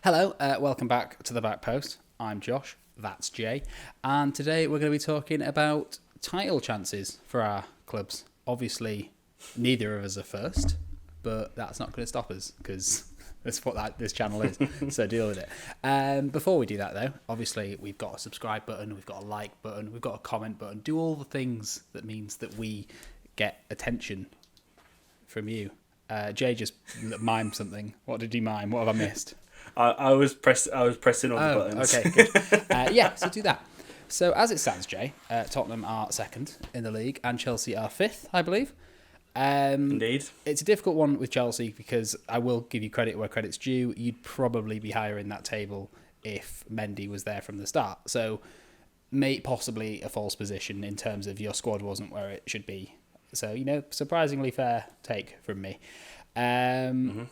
Hello, welcome back to the Back Post. I'm Josh, that's Jay, and today we're going to be talking about title chances for our clubs. Obviously, neither of us are first, but that's not going to stop us because that's what this channel is, so deal with it. Before we do that though, obviously we've got a subscribe button, we've got a like button, we've got a comment button. Do all the things that means that we get attention from you. Jay just mimed something. What did he mime? What have I missed? I was pressing all the buttons. Okay, good. So do that. So as it stands, Jay, Tottenham are second in the league and Chelsea are fifth, I believe. Indeed. It's a difficult one with Chelsea because I will give you credit where credit's due. You'd probably be higher in that table if Mendy was there from the start. So possibly a false position in terms of your squad wasn't where it should be. So, surprisingly fair take from me. And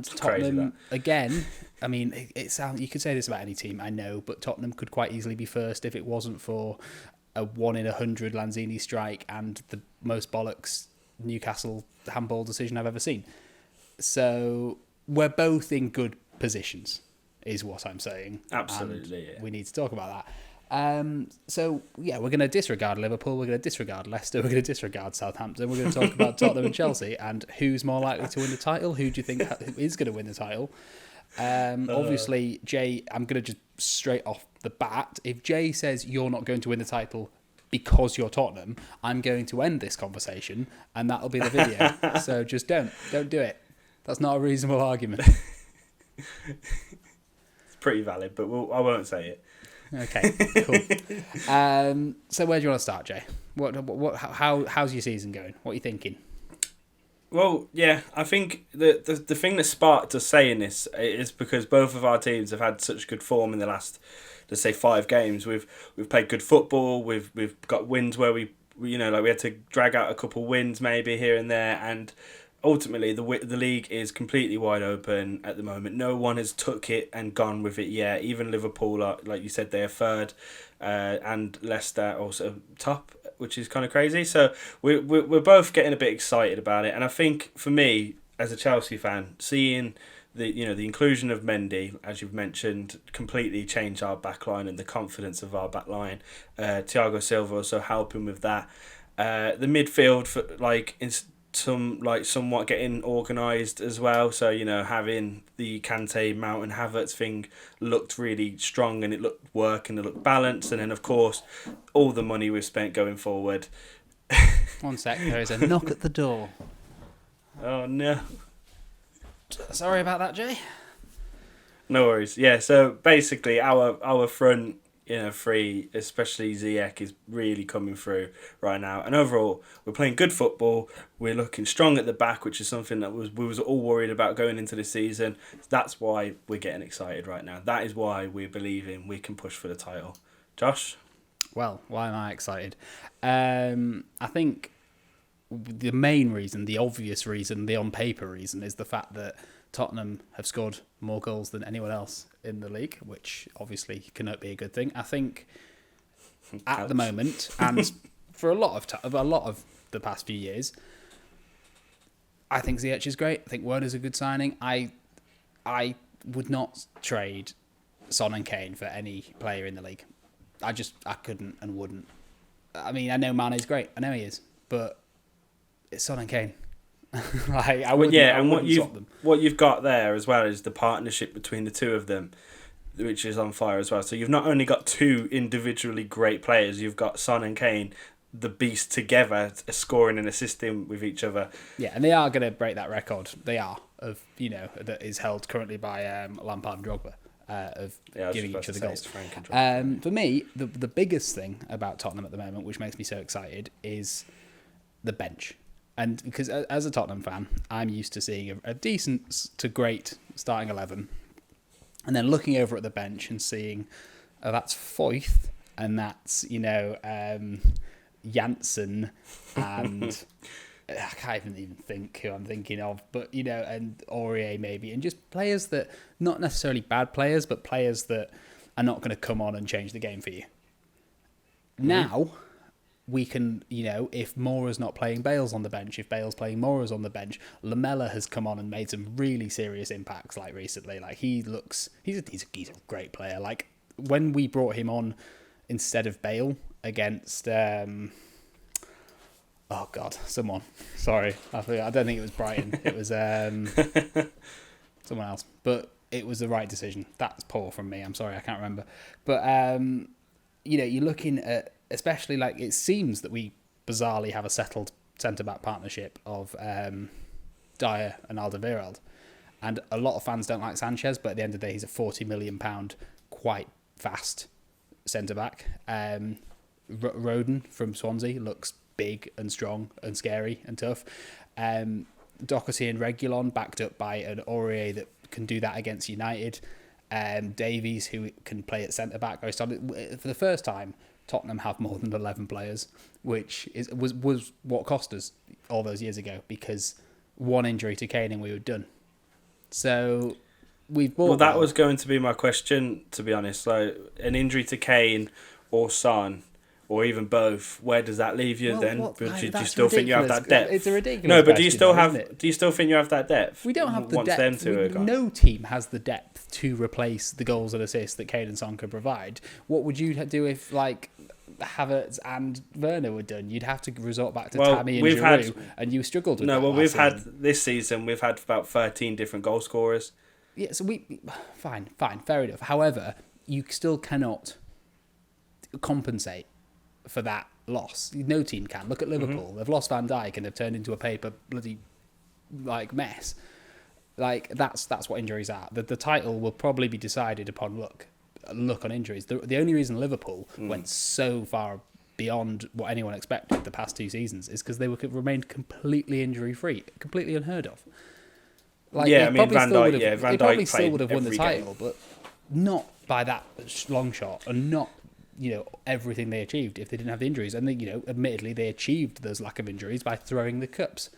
Tottenham, again, I mean, it sounds, you could say this about any team, I know, but Tottenham could quite easily be first if it wasn't for a 1 in 100 Lanzini strike and the most bollocks Newcastle handball decision I've ever seen. So we're both in good positions, is what I'm saying. Absolutely, and we need to talk about that. We're going to disregard Liverpool, we're going to disregard Leicester, we're going to disregard Southampton, we're going to talk about Tottenham and Chelsea and who's more likely to win the title, who do you think is going to win the title. Obviously, Jay, I'm going to just straight off the bat, if Jay says you're not going to win the title because you're Tottenham, I'm going to end this conversation and that'll be the video. So just don't do it. That's not a reasonable argument. It's pretty valid, but I won't say it. Okay, cool. So where do you want to start, Jay? How's your season going? What are you thinking? Well, yeah, I think the thing that sparked us saying this is because both of our teams have had such good form in the last, let's say, 5 games. We've played good football. We've got wins where we had to drag out a couple wins maybe here and there, and ultimately the league is completely wide open at the moment. No one has took it and gone with it yet. Even Liverpool are, like you said, they're third, and Leicester also top, which is kind of crazy. So we're both getting a bit excited about it. And I think for me as a Chelsea fan, seeing the inclusion of Mendy, as you've mentioned, completely changed our backline and the confidence of our backline. Thiago Silva also helping with that. The midfield somewhat getting organised as well. So, having the Kante, Mount and Havertz thing looked really strong and it looked and it looked balanced. And then, of course, all the money we've spent going forward. 1 sec, there is a knock at the door. Oh, no. Sorry about that, Jay. No worries. Yeah, so basically our front, three, especially Ziyech, is really coming through right now. And overall, we're playing good football. We're looking strong at the back, which is something that we was all worried about going into this season. That's why we're getting excited right now. That is why we're believing we can push for the title. Josh? Well, why am I excited? I think the main reason, the obvious reason, the on-paper reason is the fact that Tottenham have scored more goals than anyone else in the league, which obviously cannot be a good thing. I think at the moment, and for a lot of the past few years, I think Ziyech is great. I think Werner's a good signing. I would not trade Son and Kane for any player in the league. I couldn't and wouldn't. I mean, I know Mane's great. I know he is, but it's Son and Kane. I wouldn't. What you've got there as well is the partnership between the two of them, which is on fire as well. So you've not only got 2 individually great players, you've got Son and Kane, the beast together, scoring and assisting with each other. Yeah, and they are going to break that record. They are that is held currently by Lampard and Drogba of giving each other goals. For me, the biggest thing about Tottenham at the moment, which makes me so excited, is the bench. And because as a Tottenham fan, I'm used to seeing a decent to great starting 11, and then looking over at the bench and seeing that's Foyth, and that's Janssen, and I can't even think who I'm thinking of, but and Aurier maybe, and just players that not necessarily bad players, but players that are not going to come on and change the game for you. Mm-hmm. Now, we can, if Mora's not playing, Bale's on the bench. If Bale's playing, Mora's on the bench. Lamella has come on and made some really serious impacts like recently. Like he's a great player. Like when we brought him on instead of Bale against someone. Sorry, I don't think it was Brighton. It was someone else. But it was the right decision. That's poor from me. I'm sorry, I can't remember. But you're looking at, especially like it seems that we bizarrely have a settled centre-back partnership of Dyer and Alderweireld. And a lot of fans don't like Sanchez, but at the end of the day, he's a £40 million, quite fast centre-back. Roden from Swansea looks big and strong and scary and tough. Doherty and Reguilon backed up by an Aurier that can do that against United. Davies, who can play at centre-back. For the first time, Tottenham have more than 11 players, which was what cost us all those years ago, because one injury to Kane and we were done. So we've bought... Well, that was going to be my question, to be honest. Like, an injury to Kane or Son, or even both, where does that leave you then? Do you still think you have that depth? It's a ridiculous No, but question, do you still think you have that depth? We don't have the once depth. Them two are gone? No team has the depth to replace the goals and assists that Kane and Son could provide. What would you do if like Havertz and Werner were done? You'd have to resort back to Tammy and Giroud, and you struggled with that. No, well, this season we've had about 13 different goal scorers. Yeah, so fine, fair enough. However, you still cannot compensate for that loss. No team can. Look at Liverpool. They've lost Van Dijk and they've turned into a paper bloody like mess. Like that's what injuries are. The title will probably be decided upon look on injuries. The only reason Liverpool went so far beyond what anyone expected the past 2 seasons is because they remained completely injury free, completely unheard of. Like, yeah, I mean Van Dijk. Van Dijk probably still would have won the title, game. but not by that long shot, and not everything they achieved if they didn't have the injuries. And admittedly, they achieved those lack of injuries by throwing the cups.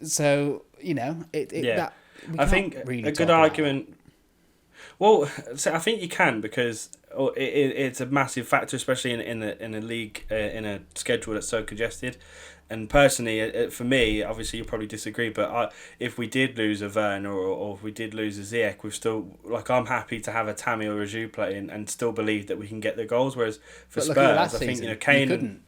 So I think a good argument. Well, so I think you can, because it's a massive factor, especially in a league in a schedule that's so congested. And personally, for me, obviously you'll probably disagree, but if we did lose a Werner or if we did lose a Ziyech, we've still, like, I'm happy to have a Tammy or a Giroud playing and still believe that we can get the goals. Whereas for Spurs, I think Kane.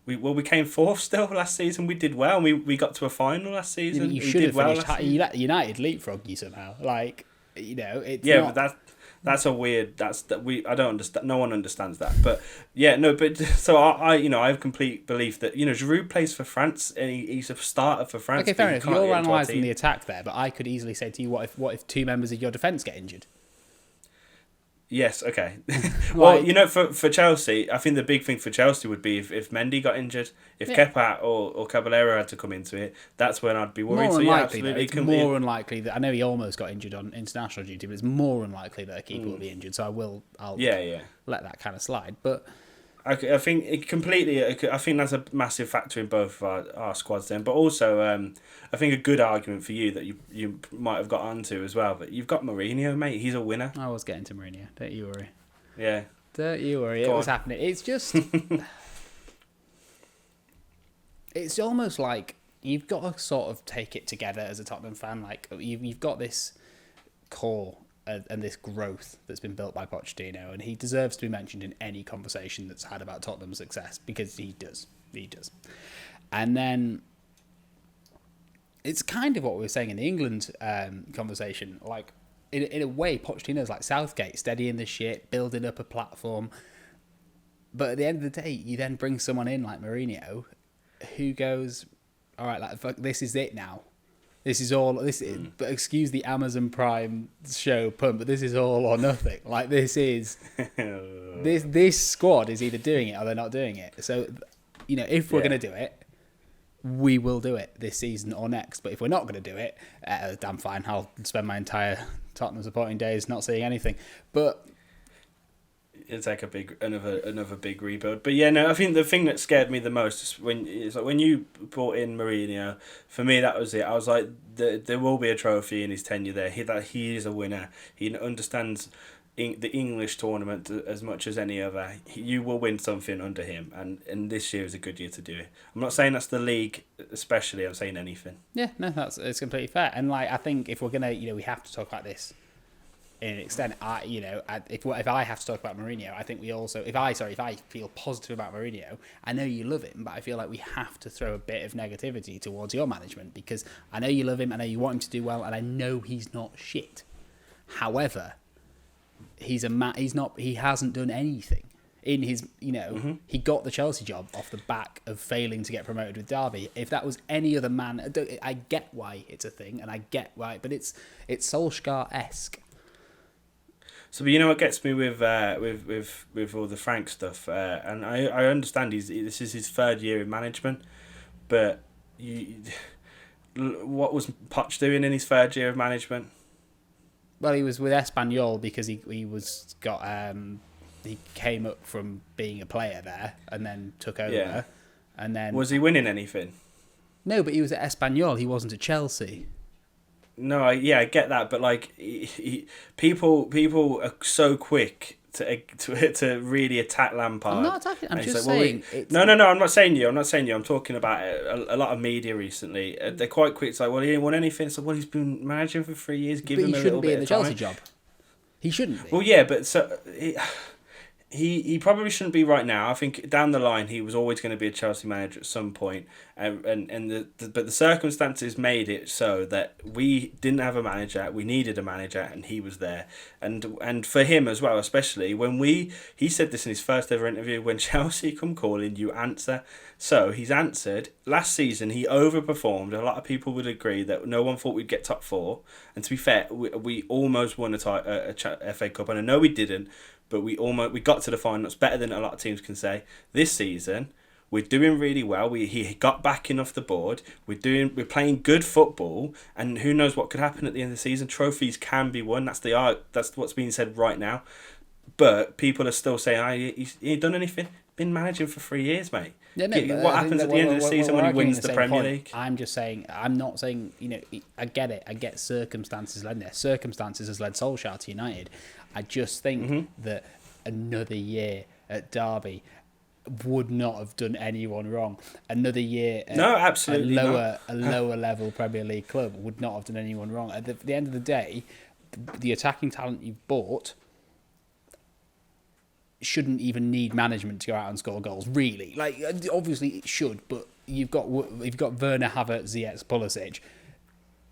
We came fourth still last season. We did well. We got to a final last season. You should have finished. United leapfrogged you somehow. Like, it's not... but that's a weird. I don't understand. No one understands that. But so I have complete belief that Giroud plays for France and he's a starter for France. Okay, fair enough. You're analysing the attack there, but I could easily say to you, what if 2 members of your defence get injured? Yes, okay. Well, for Chelsea, I think the big thing for Chelsea would be if Mendy got injured. If Kepa or Caballero had to come into it, that's when I'd be worried. It's more unlikely that... I know he almost got injured on international duty, but it's more unlikely that a keeper will be injured, so I'll let that kind of slide. But I think it completely... I think that's a massive factor in both our squads then. But also, I think a good argument for you that you might have got onto as well, but you've got Mourinho, mate. He's a winner. I was getting to Mourinho. Don't you worry. Yeah. Don't you worry. It was happening. It's just... It's almost like you've got to sort of take it together as a Tottenham fan. Like, you've got this core and this growth that's been built by Pochettino, and he deserves to be mentioned in any conversation that's had about Tottenham's success, because he does. And then it's kind of what we were saying in the England conversation. Like, in a way, Pochettino's like Southgate, steadying the shit, building up a platform. But at the end of the day, you then bring someone in like Mourinho, who goes, all right, like, fuck, this is it now. This is all. But excuse the Amazon Prime show pun, but this is all or nothing. Like, this is this squad is either doing it or they're not doing it. So, if we're going to do it, we will do it this season or next. But if we're not going to do it, damn fine. I'll spend my entire Tottenham supporting days not seeing anything. But it's like another big rebuild. But yeah, no, I think the thing that scared me the most is when you brought in Mourinho. For me, that was it. I was like, there will be a trophy in his tenure there. He is a winner. He understands the English tournament as much as any other. You will win something under him, and this year is a good year to do it. I'm not saying that's the league especially. I'm saying anything. Yeah, no, it's completely fair. And like, I think if we're gonna, we have to talk about this in an extent. If I have to talk about Mourinho, I think we also, if I feel positive about Mourinho, I know you love him, but I feel like we have to throw a bit of negativity towards your management, because I know you love him, I know you want him to do well, and I know he's not shit. However, he hasn't done anything in his, he got the Chelsea job off the back of failing to get promoted with Derby. If that was any other man, I get why it's a thing, and I get why, but it's Solskjaer-esque. So, but you know what gets me with all the Frank stuff, and I understand this is his third year in management, but what was Poch doing in his third year of management? Well, he was with Espanyol because he came up from being a player there and then took over. Yeah. And then was he winning anything? No, but he was at Espanyol. He wasn't at Chelsea. No, I get that, but like people are so quick to really attack Lampard. I'm not attacking. I'm just like, saying. No. I'm not saying you. I'm talking about a lot of media recently. They're quite quick. It's like, well, he didn't want anything. It's like, well, he's been managing for 3 years. Give him a little bit of time. He shouldn't be in the Chelsea job. He shouldn't be. Well, yeah, but so. He probably shouldn't be right now. I think down the line he was always going to be a Chelsea manager at some point, but the circumstances made it so that we didn't have a manager. We needed a manager, and he was there. And for him as well, especially when he said this in his first ever interview: when Chelsea come calling, you answer. So he's answered. Last season he overperformed. A lot of people would agree that no one thought we'd get top 4. And to be fair, we almost won a FA Cup, and I know we didn't. But we got to the final. It's better than a lot of teams can say. This season, we're doing really well. He got backing off the board. We're playing good football, and who knows what could happen at the end of the season. Trophies can be won. That's what's being said right now. But people are still saying, he ain't done anything. Been managing for 3 years, mate. Yeah, no, what happens at the end of the season when he wins the Premier League? I'm not saying, I get it. I get circumstances led there. Circumstances has led Solskjaer to United. I just think that another year at Derby would not have done anyone wrong. Another year at absolutely a lower level Premier League club would not have done anyone wrong. At the end of the day, the attacking talent you've bought shouldn't even need management to go out and score goals, really. Like, obviously it should, but you've got Werner, Havertz, Ziyech, Pulisic.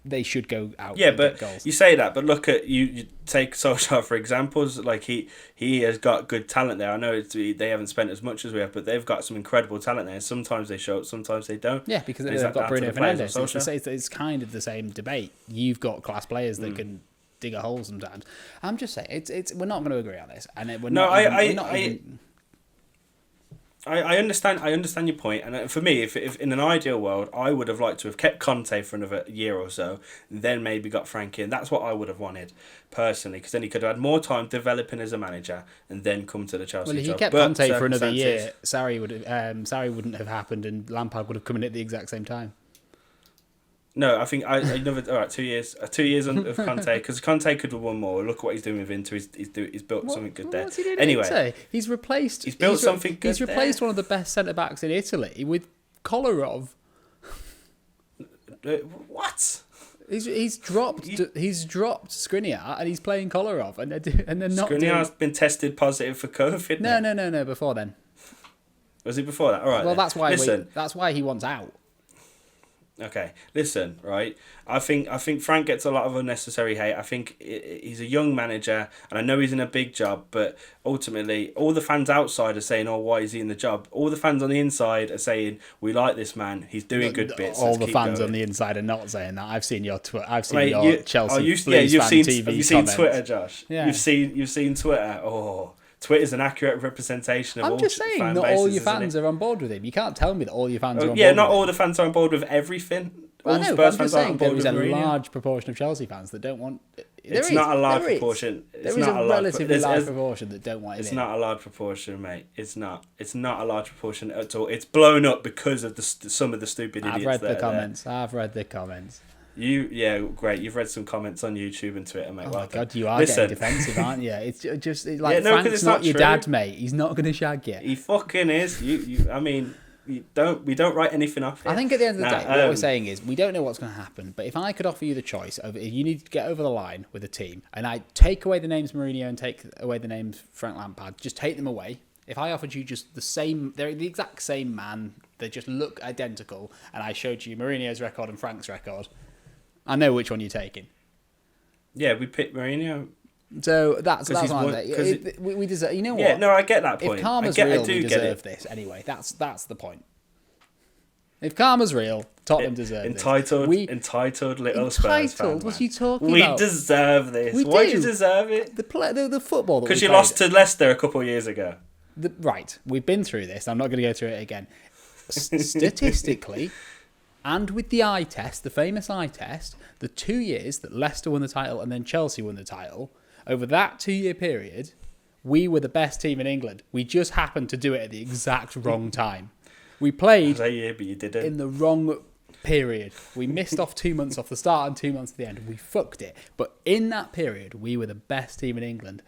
They should go out. Yeah, and but get goals. You say that, but look at you take Solskjaer for examples. Like he has got good talent there. I know they haven't spent as much as we have, but they've got some incredible talent there. Sometimes they show it, sometimes they don't. Yeah, because they've got Bruno Fernandes. It's kind of the same debate. You've got class players that can dig a hole sometimes. I'm just saying, it's we're not going to agree on this, and I understand your point, and for me, if in an ideal world, I would have liked to have kept Conte for another year or so, then maybe got Frank in. That's what I would have wanted personally, because then he could have had more time developing as a manager and then come to the Chelsea job. Well, if he kept Conte for another year, Sarri wouldn't have happened, and Lampard would have come in at the exact same time. No, I think another 2 years. 2 years of Conte, because Conte could have won more. Look what he's doing with Inter. He's built something good there. What's he doing anyway, Inter? He's built something good. He's replaced one of the best centre backs in Italy with Kolarov. What? He's dropped Skriniar and he's playing Kolarov, and they're not. Skriniar's been tested positive for COVID. No. Before then. Was he before that? All right. Well, then. that's why he wants out. Okay, listen, right? I think Frank gets a lot of unnecessary hate. I think he's a young manager, and I know he's in a big job, but ultimately, all the fans outside are saying, "Oh, why is he in the job?" All the fans on the inside are saying, "We like this man. He's doing good bits." All the fans on the inside are not saying that. I've seen your Chelsea Blues fan TV Have you seen comments. Twitter, Josh? Yeah. You've seen Twitter. Oh. Twitter's an accurate representation of all I'm just saying, fan not bases, all your fans are on board with him. You can't tell me that all your fans are on board. Yeah, not with all him. the fans are on board with everything. Well, all no, Spurs I'm fans just are on saying board there is with a Mourinho. large proportion of Chelsea fans that don't want. It's not a large proportion. There is a relatively large proportion that don't want him. It's not a large proportion, mate. It's not. It's not a large proportion at all. It's blown up because of some of the stupid idiots. I've read the comments. Great. You've read some comments on YouTube and Twitter, mate. Oh well my God, done. you are Listen. getting defensive, aren't you? It's just like, Yeah, no, 'cause Frank's it's not not your true. dad, mate. He's not going to shag you. He fucking is. I mean, we don't write anything off here. I think at the end of the day, what we're saying is we don't know what's going to happen. But if I could offer you the choice of if you need to get over the line with a team, and I take away the names Mourinho and take away the names Frank Lampard, just take them away. If I offered you just the same, they're the exact same man. They just look identical, and I showed you Mourinho's record and Frank's record, I know which one you're taking. Yeah, we picked Mourinho. So that's what I'm saying. We deserve. You know what? Yeah, no, I get that point. If karma's real, we deserve this anyway. That's the point. If karma's real, Tottenham deserve this. Entitled little Spurs fan, What are you talking We about? deserve this. We Why do. do you deserve it? The football that Because we you played. lost to Leicester a couple of years ago. Right, we've been through this. I'm not going to go through it again. Statistically, and with the eye test, the famous eye test, the 2 years that Leicester won the title and then Chelsea won the title, over that 2-year period, we were the best team in England. We just happened to do it at the exact wrong time. We played But you didn't. in the wrong period. We missed off 2 months off the start and 2 months at the end. We fucked it. But in that period, we were the best team in England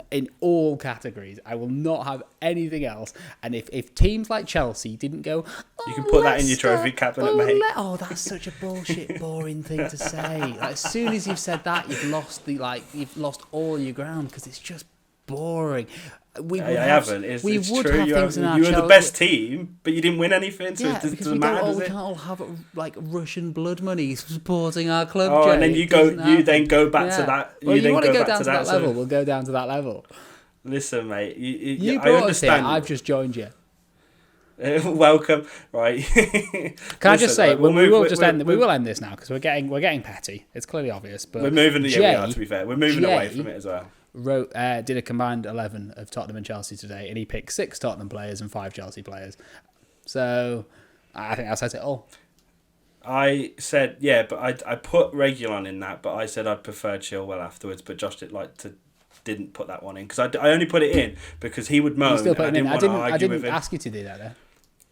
in all categories. I will not have anything else. And if teams like Chelsea didn't go, You can put that in your trophy cabinet, mate. That's such a bullshit, boring thing to say. Like, as soon as you've said that, you've lost all your ground because it's just boring. We haven't. It's true. You were the best team, but you didn't win anything, so it doesn't matter, does we it? can't all have like Russian blood money supporting our club. Oh, Jay. and then you then go back to that. Well, you want to go down to that level? So... We'll go down to that level. Listen, mate. You I brought us here. understand. I've just joined you. Welcome, right? Can I just say we will end this now because we're getting petty. It's clearly obvious, but we're moving. Jay, we are, to be fair, we're moving away from it as well. Did a combined 11 of Tottenham and Chelsea today, and he picked 6 Tottenham players and 5 Chelsea players. So I think that says it all. I said but I put Reguilon in that, but I said I'd prefer Chilwell afterwards. But Josh didn't put that one in because I only put it in because he would moan. I didn't ask you to do that. Though.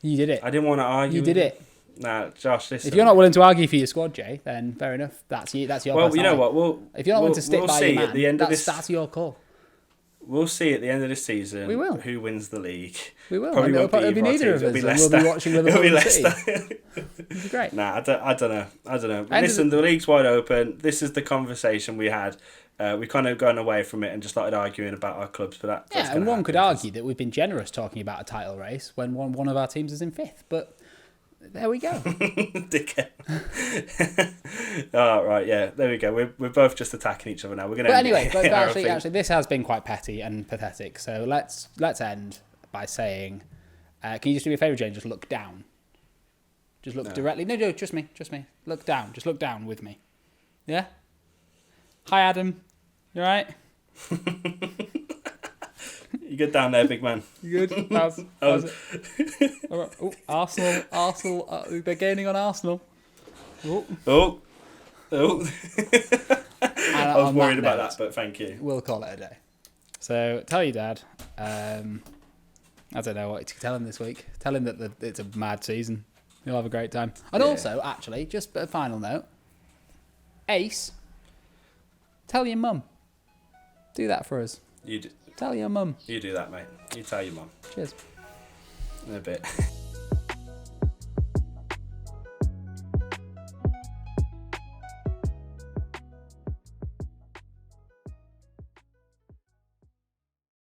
You did it. I didn't want to argue. You did it. Nah, Josh, listen. If you're not willing to argue for your squad, Jay, then fair enough. That's your. Well, you know what? If you're not willing to stick by your man, at the end that's your call. We'll see at the end of this season. We will. Who wins the league? We will. Probably won't it'll be neither of us. We'll be watching Liverpool. It'll be Leicester. It'll be great. Nah, I don't know. Listen, the league's wide open. This is the conversation we had. We kind of gone away from it and just started arguing about our clubs, but that's and one could argue that we've been generous talking about a title race when one of our teams is in 5th, but there we go. Dickhead. Oh, right, yeah, there we go. We're both just attacking each other now. We're going to. But anyway, actually, this has been quite petty and pathetic. So let's end by saying, can you just do me a favour, Jane? Just look down. Just look directly. No, just me. Look down. Just look down with me. Yeah. Hi, Adam. You all right? You good down there, big man? You good? How's it? All right. Oh, Arsenal. They're gaining on Arsenal. Oh. I was worried about that, but thank you. We'll call it a day. So tell your dad. I don't know what to tell him this week. Tell him that it's a mad season. He'll have a great time. And also, actually, just a final note. Ace, tell your mum. Do that for us. You do. Tell your mum. You do that, mate. You tell your mum. Cheers. In a bit.